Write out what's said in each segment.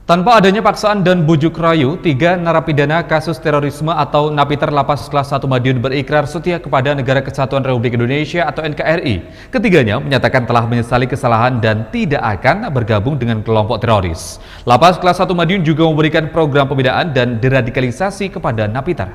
Tanpa adanya paksaan dan bujuk rayu, 3 narapidana kasus terorisme atau napiter Lapas Kelas 1 Madiun berikrar setia kepada Negara Kesatuan Republik Indonesia atau NKRI. Ketiganya menyatakan telah menyesali kesalahan dan tidak akan bergabung dengan kelompok teroris. Lapas Kelas 1 Madiun juga memberikan program pembinaan dan deradikalisasi kepada napiter.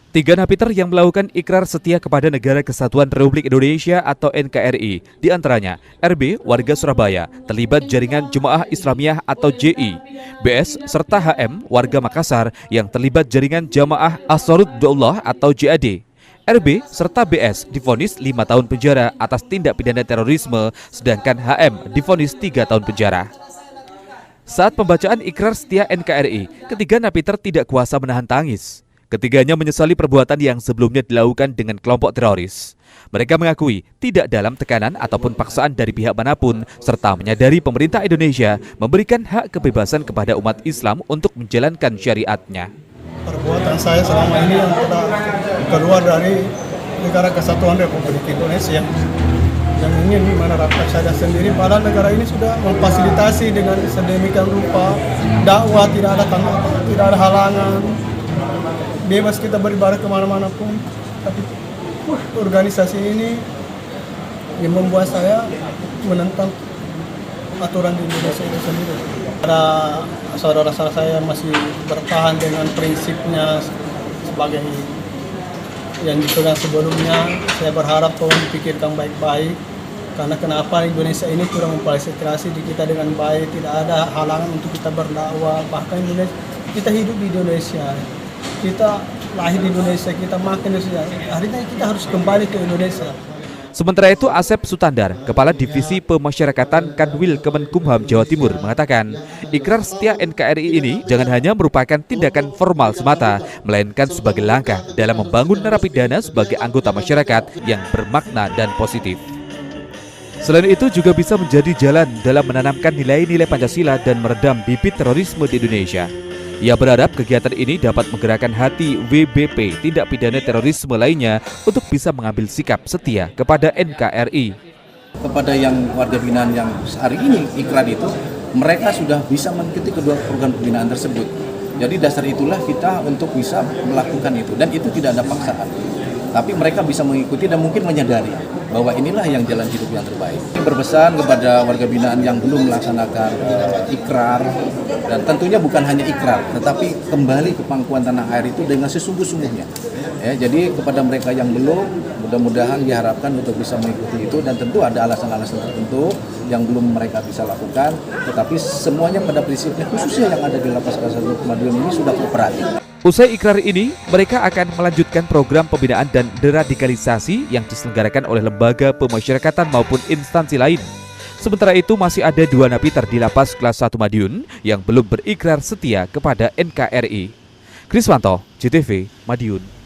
Tiga napiter yang melakukan ikrar setia kepada Negara Kesatuan Republik Indonesia atau NKRI, diantaranya RB, warga Surabaya, terlibat jaringan Jemaah Islamiyah atau JI, BS, serta HM, warga Makassar, yang terlibat jaringan Jamaah Ansarud-Daulah atau JAD. RB serta BS divonis 5 tahun penjara atas tindak pidana terorisme, sedangkan HM divonis 3 tahun penjara. Saat pembacaan ikrar setia NKRI, ketiga napiter tidak kuasa menahan tangis. Ketiganya menyesali perbuatan yang sebelumnya dilakukan dengan kelompok teroris. Mereka mengakui tidak dalam tekanan ataupun paksaan dari pihak manapun, serta menyadari pemerintah Indonesia memberikan hak kebebasan kepada umat Islam untuk menjalankan syariatnya. Perbuatan saya selama ini yang telah keluar dari Negara Kesatuan Republik Indonesia dan ingin menerapkan syariat sendiri, padahal negara ini sudah memfasilitasi dengan sedemikian rupa dakwah, tidak ada tanggapan, tidak ada halangan, bebas kita beribadah kemana-mana pun. Tapi organisasi ini yang membuat saya menentang aturan di Indonesia itu sendiri. Ada saudara-saudara saya yang masih bertahan dengan prinsipnya sebagai yang dipegang sebelumnya. Saya berharap tolong dipikirkan baik-baik, karena kenapa Indonesia ini kurang memfasilitasi di kita dengan baik, tidak ada halangan untuk kita berdakwah. Bahkan Indonesia, kita hidup di Indonesia, kita lahir di Indonesia, kita makan di Indonesia, akhirnya kita harus kembali ke Indonesia. Sementara itu, Asep Sutandar, Kepala Divisi Pemasyarakatan Kanwil Kemenkumham Jawa Timur, mengatakan ikrar setia NKRI ini jangan hanya merupakan tindakan formal semata, melainkan sebagai langkah dalam membangun narapidana sebagai anggota masyarakat yang bermakna dan positif. Selain itu juga bisa menjadi jalan dalam menanamkan nilai-nilai Pancasila dan meredam bibit terorisme di Indonesia. Ia berharap kegiatan ini dapat menggerakkan hati WBP tindak pidana terorisme lainnya untuk bisa mengambil sikap setia kepada NKRI. Kepada yang warga binaan yang hari ini ikrar itu, mereka sudah bisa mengikuti kedua program pembinaan tersebut. Jadi dasar itulah kita untuk bisa melakukan itu, dan itu tidak ada paksaan. Tapi mereka bisa mengikuti dan mungkin menyadari bahwa inilah yang jalan hidup yang terbaik. Berpesan kepada warga binaan yang belum melaksanakan ikrar, dan tentunya bukan hanya ikrar, tetapi kembali ke pangkuan tanah air itu dengan sesungguh-sungguhnya. Ya, jadi kepada mereka yang belum, mudah-mudahan diharapkan untuk bisa mengikuti itu, dan tentu ada alasan-alasan tertentu yang belum mereka bisa lakukan, tetapi semuanya pada prinsipnya, khususnya yang ada di Lapas Kelas 1 Madiun ini sudah kooperatif. Usai ikrar ini, mereka akan melanjutkan program pembinaan dan deradikalisasi yang diselenggarakan oleh lembaga pemasyarakatan maupun instansi lain. Sementara itu, masih ada 2 napiter di Lapas Kelas 1 Madiun yang belum berikrar setia kepada NKRI. Kriswanto, JTV, Madiun.